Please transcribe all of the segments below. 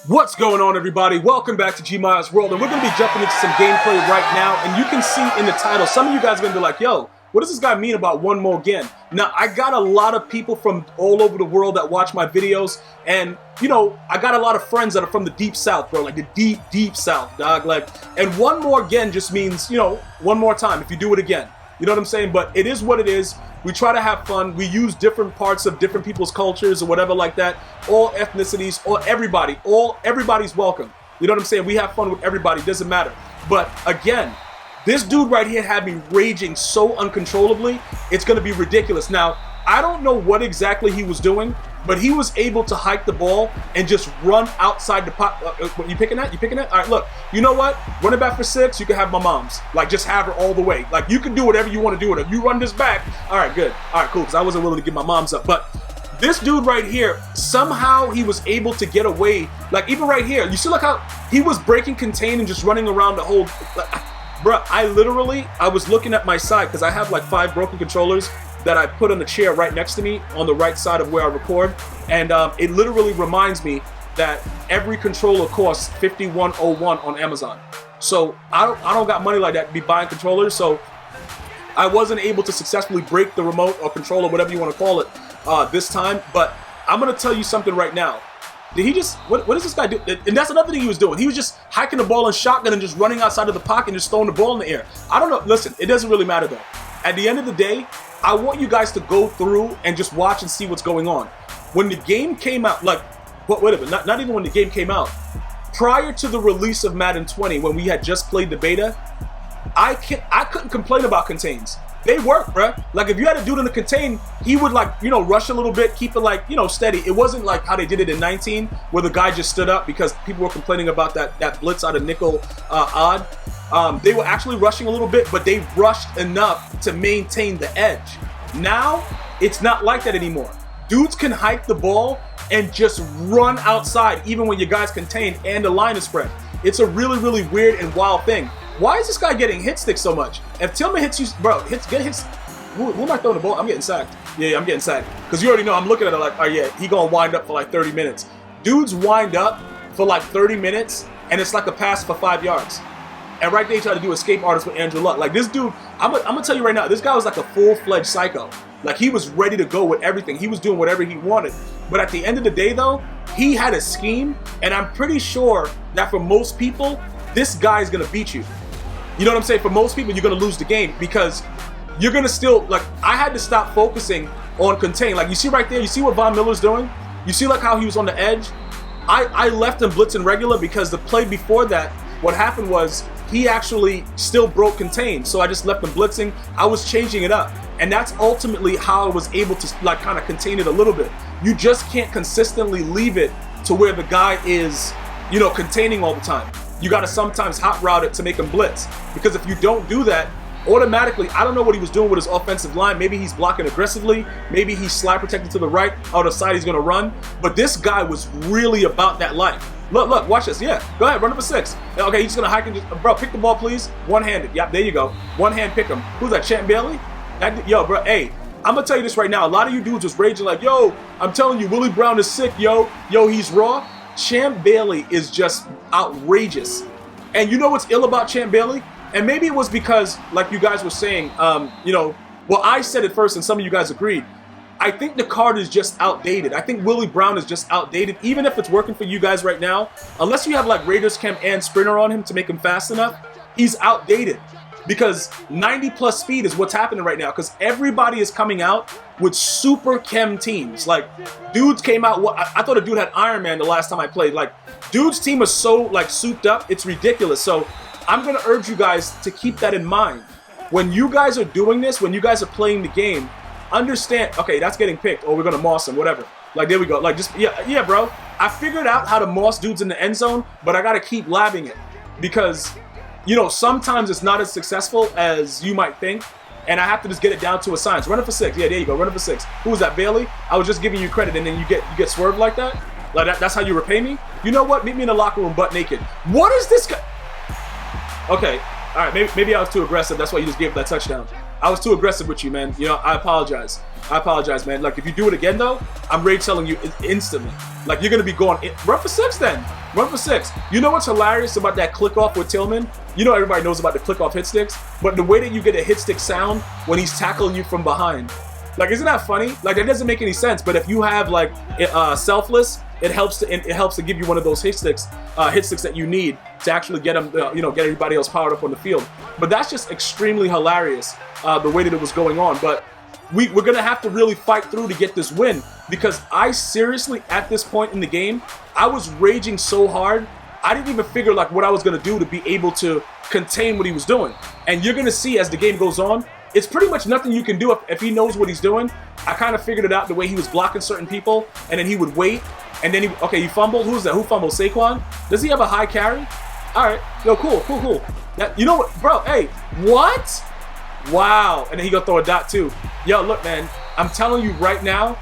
What's going on, everybody? Welcome back to GmiasWorld, and we're going to be jumping into some gameplay right now. And you can see in the title, some of you guys are going to be like, yo, what does this guy mean about one more again? Now, I got a lot of people from all over the world that watch my videos, and, you know, I got a lot of friends that are from the deep south, bro, like the deep, deep south, dog. Like, and one more again just means, you know, one more time if you do it again. You know what I'm saying? But it is what it is. We try to have fun. We use different parts of different people's cultures or whatever like that. All ethnicities, or everybody. Everybody's welcome. You know what I'm saying? We have fun with everybody. Doesn't matter. But again, this dude right here had me raging so uncontrollably. It's going to be ridiculous. Now, I don't know what exactly he was doing, but he was able to hike the ball and just run outside the pot. You picking that? You picking that? All right, look. You know what? Running back for 6, you can have my mom's. Like, just have her all the way. Like, you can do whatever you want to do with her. You run this back. All right, good. All right, cool, because I wasn't willing to give my mom's up. But this dude right here, somehow he was able to get away. Like, even right here, you see like how he was breaking contain and just running around the whole... Bruh, I was looking at my side because I have like 5 broken controllers that I put on the chair right next to me on the right side of where I record, and it literally reminds me that every controller costs $51.01 on Amazon. So I don't got money like that to be buying controllers, so I wasn't able to successfully break the remote or controller, whatever you want to call it, this time. But I'm gonna tell you something right now. Did he just, what does this guy do? And that's another thing he was doing. He was just hiking the ball in shotgun and just running outside of the pocket and just throwing the ball in the air. I don't know, listen, it doesn't really matter though. At the end of the day, I want you guys to go through and just watch and see what's going on. When the game came out, like, wait a minute, not even when the game came out. Prior to the release of Madden 20, when we had just played the beta, I couldn't complain about contains. They work, bruh. Like, if you had a dude in the contain, he would, like, you know, rush a little bit, keep it, like, you know, steady. It wasn't like how they did it in 19, where the guy just stood up because people were complaining about that blitz out of nickel odd. They were actually rushing a little bit, but they rushed enough to maintain the edge. Now, it's not like that anymore. Dudes can hike the ball and just run outside, even when your guy's contained and the line is spread. It's a really, really weird and wild thing. Why is this guy getting hit stick so much? If Tillman hits you, bro, get hits. Who am I throwing the ball? I'm getting sacked. Yeah, I'm getting sacked. Because you already know, I'm looking at it like, oh yeah, he gonna wind up for like 30 minutes. Dudes wind up for like 30 minutes, and it's like a pass for 5 yards. And right there, he tried to do escape artist with Andrew Luck. Like, this dude, I'm gonna tell you right now, this guy was like a full-fledged psycho. Like, he was ready to go with everything. He was doing whatever he wanted. But at the end of the day, though, he had a scheme, and I'm pretty sure that for most people, this guy is gonna beat you. You know what I'm saying? For most people, you're gonna lose the game because you're gonna still, like, I had to stop focusing on contain. Like, you see right there, you see what Von Miller's doing? You see like how he was on the edge? I left him blitzing regular because the play before that, what happened was he actually still broke contain. So I just left him blitzing. I was changing it up. And that's ultimately how I was able to, like, kind of contain it a little bit. You just can't consistently leave it to where the guy is, you know, containing all the time. You got to sometimes hot route it to make him blitz. Because if you don't do that, automatically, I don't know what he was doing with his offensive line. Maybe he's blocking aggressively. Maybe he's slide protected to the right. Out of side, he's going to run. But this guy was really about that life. Look, watch this. Yeah, go ahead, run up a 6. Okay, he's going to hike and just, bro, pick the ball, please. One-handed. Yep, there you go. One hand, pick him. Who's that, Champ Bailey? Yo, bro, hey, I'm going to tell you this right now. A lot of you dudes was raging like, yo, I'm telling you, Willie Brown is sick, yo. Yo, he's raw. Champ Bailey is just outrageous. And you know what's ill about Champ Bailey? And maybe it was because, like you guys were saying, you know, well, I said it first and some of you guys agreed. I think the card is just outdated. I think Willie Brown is just outdated, even if it's working for you guys right now. Unless you have like Raiders Chem and Sprinter on him to make him fast enough, he's outdated. Because 90 plus speed is what's happening right now. Because everybody is coming out with super chem teams. Like, dudes came out, I thought a dude had Iron Man the last time I played. Like, dude's team is so, like, souped up, it's ridiculous. So I'm going to urge you guys to keep that in mind. When you guys are doing this, when you guys are playing the game, understand, okay, that's getting picked, or we're going to moss him, whatever. Like, there we go. Like, just, yeah, bro. I figured out how to moss dudes in the end zone, but I got to keep labbing it. Because, you know, sometimes it's not as successful as you might think, and I have to just get it down to a science. Run it for 6. Yeah, there you go. Run it for 6. Who was that, Bailey? I was just giving you credit, and then you get swerved like that? Like, that's how you repay me? You know what? Meet me in the locker room butt naked. What is this guy? Okay. All right, maybe I was too aggressive. That's why you just gave that touchdown. I was too aggressive with you, man. You know, I apologize. I apologize, man. Like, if you do it again, though, I'm rage telling you instantly. Like, you're going to be going, run for 6 then. Run for 6. You know what's hilarious about that click off with Tillman? You know everybody knows about the click off hit sticks, but the way that you get a hit stick sound when he's tackling you from behind. Like, isn't that funny? Like, that doesn't make any sense, but if you have, like, selfless, it helps to give you one of those hit sticks that you need to actually get them, you know, get everybody else powered up on the field. But that's just extremely hilarious, the way that it was going on. But we're going to have to really fight through to get this win, because I seriously, at this point in the game, I was raging so hard, I didn't even figure like what I was going to do to be able to contain what he was doing. And you're going to see as the game goes on, it's pretty much nothing you can do if he knows what he's doing. I kind of figured it out the way he was blocking certain people, and then he would wait, and then he fumbled. Who's that? Who fumbled? Saquon? Does he have a high carry? All right. Yo, cool. That, you know what, bro? Hey, what? Wow. And then he gonna throw a dot too. Yo, look, man. I'm telling you right now,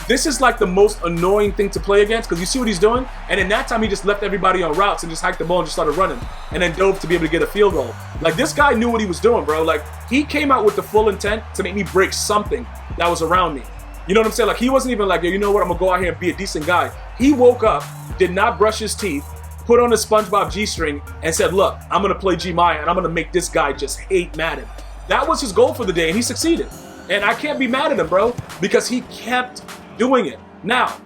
this is like the most annoying thing to play against, because you see what he's doing, and in that time he just left everybody on routes and just hiked the ball and just started running, and then dove to be able to get a field goal. Like, this guy knew what he was doing, bro. Like, he came out with the full intent to make me break something that was around me. You know what I'm saying? Like, he wasn't even like, yo, you know what, I'm gonna go out here and be a decent guy. He woke up, did not brush his teeth, put on a SpongeBob G-string, and said, look, I'm gonna play Gmia, and I'm gonna make this guy just hate Madden. That was his goal for the day, and he succeeded. And I can't be mad at him, bro, because he kept doing it. Now,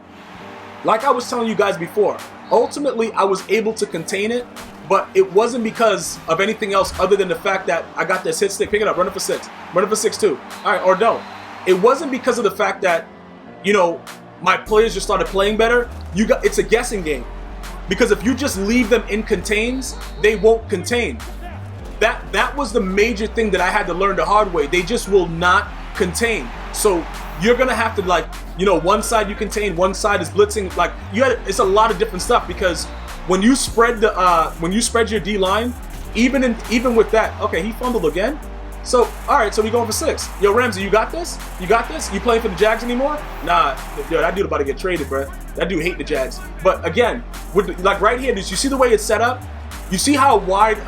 like I was telling you guys before, ultimately I was able to contain it, but it wasn't because of anything else other than the fact that I got this hit stick. Pick it up, run it for 6. Run it for 6 too. All right, or no. It wasn't because of the fact that, you know, my players just started playing better. It's a guessing game. Because if you just leave them in contains, they won't contain. That was the major thing that I had to learn the hard way. They just will not contain. So you're gonna have to, like, you know, one side you contain, one side is blitzing. Like, it's a lot of different stuff, because when you spread your D line, even with that, okay, he fumbled again. So, all right, so we going for 6. Yo, Ramsey, you got this? You got this? You playing for the Jags anymore? Nah, yo, that dude about to get traded, bro. That dude hate the Jags. But again, like right here, did you see the way it's set up? You see how wide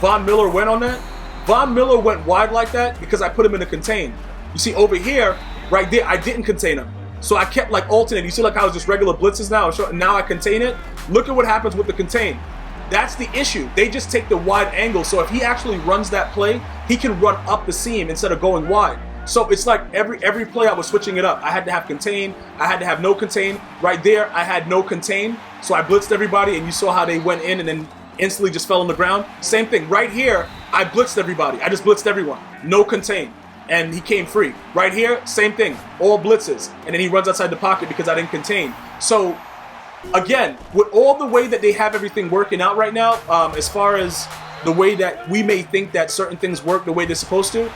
Von Miller went on that? Von Miller went wide like that because I put him in a contain. You see over here, right there, I didn't contain him. So I kept like alternating. You see like how it's just regular blitzes now? Now I contain it. Look at what happens with the contain. That's the issue. They just take the wide angle. So if he actually runs that play, he can run up the seam instead of going wide. So it's like every play I was switching it up. I had to have contain. I had to have no contain. Right there, I had no contain. So I blitzed everybody, and you saw how they went in and then instantly just fell on the ground. Same thing. Right here, I blitzed everybody. I just blitzed everyone. No contain. And he came free. Right here, same thing. All blitzes. And then he runs outside the pocket because I didn't contain. So again, with all the way that they have everything working out right now, as far as the way that we may think that certain things work the way they're supposed to,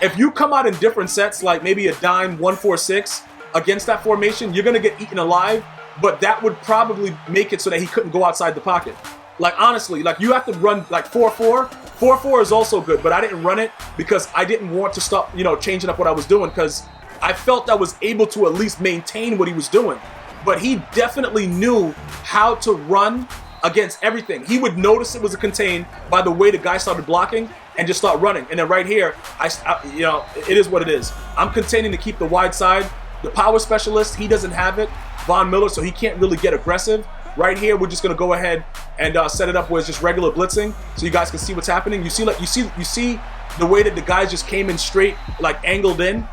if you come out in different sets, like maybe a dime 1-4-6 against that formation, you're going to get eaten alive, but that would probably make it so that he couldn't go outside the pocket. Like, honestly, like you have to run like 4-4. 4-4 is also good, but I didn't run it because I didn't want to stop, you know, changing up what I was doing, because I felt I was able to at least maintain what he was doing. But he definitely knew how to run against everything. He would notice it was a contain by the way the guy started blocking and just start running. And then right here, you know, it is what it is. I'm containing to keep the wide side. The power specialist, he doesn't have it, Von Miller, so he can't really get aggressive. Right here, we're just gonna go ahead and set it up where it's just regular blitzing, so you guys can see what's happening. You see the way that the guys just came in straight, like angled in,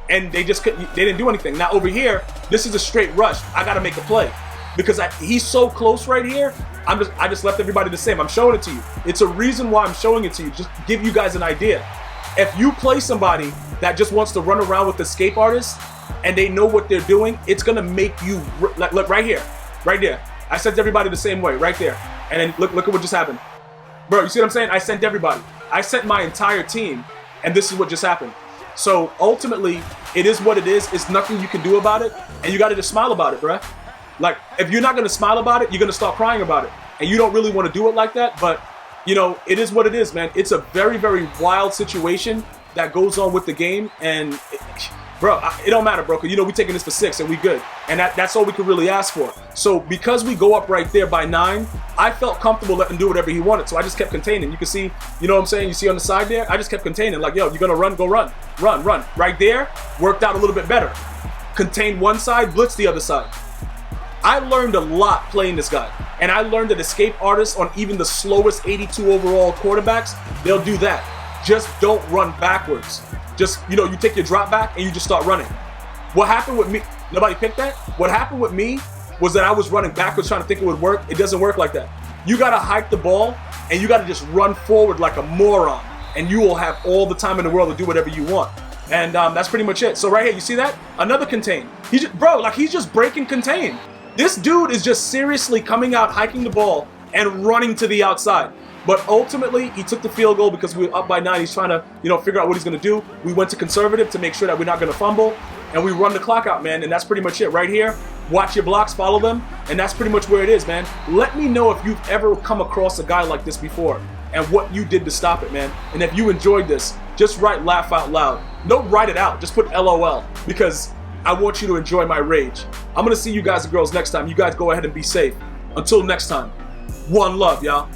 and they didn't do anything. Now over here, this is a straight rush. I gotta make a play because he's so close right here. I just left everybody the same. I'm showing it to you. It's a reason why I'm showing it to you, just to give you guys an idea. If you play somebody that just wants to run around with escape artists and they know what they're doing, it's gonna make you like, look right here, right there. I sent everybody the same way, right there. And then look at what just happened. Bro, you see what I'm saying? I sent everybody. I sent my entire team, and this is what just happened. So ultimately, it is what it is. It's nothing you can do about it, and you gotta just smile about it, bruh. Like, if you're not gonna smile about it, you're gonna start crying about it. And you don't really wanna do it like that, but you know, it is what it is, man. It's a very, very wild situation that goes on with the game, and bro, it don't matter, bro, because you know we taking this for 6 and we good. And that's all we could really ask for. So because we go up right there by 9, I felt comfortable letting him do whatever he wanted, so I just kept containing. You can see, you know what I'm saying? You see on the side there? I just kept containing. Like, yo, you're gonna run, go run. Run, run. Right there, worked out a little bit better. Contain one side, blitz the other side. I learned a lot playing this guy. And I learned that escape artists on even the slowest 82 overall quarterbacks, they'll do that. Just don't run backwards. Just, you know, you take your drop back and you just start running. What happened with me, nobody picked that? What happened with me was that I was running backwards trying to think it would work. It doesn't work like that. You gotta hike the ball and you gotta just run forward like a moron, and you will have all the time in the world to do whatever you want. And that's pretty much it. So right here, you see that? Another contain. He's just breaking contain. This dude is just seriously coming out, hiking the ball, and running to the outside. But ultimately, he took the field goal because we were up by 9. He's trying to, you know, figure out what he's going to do. We went to conservative to make sure that we're not going to fumble. And we run the clock out, man. And that's pretty much it right here. Watch your blocks, follow them. And that's pretty much where it is, man. Let me know if you've ever come across a guy like this before and what you did to stop it, man. And if you enjoyed this, just write laugh out loud. Don't write it out. Just put LOL, because I want you to enjoy my rage. I'm going to see you guys and girls next time. You guys go ahead and be safe. Until next time, one love, y'all.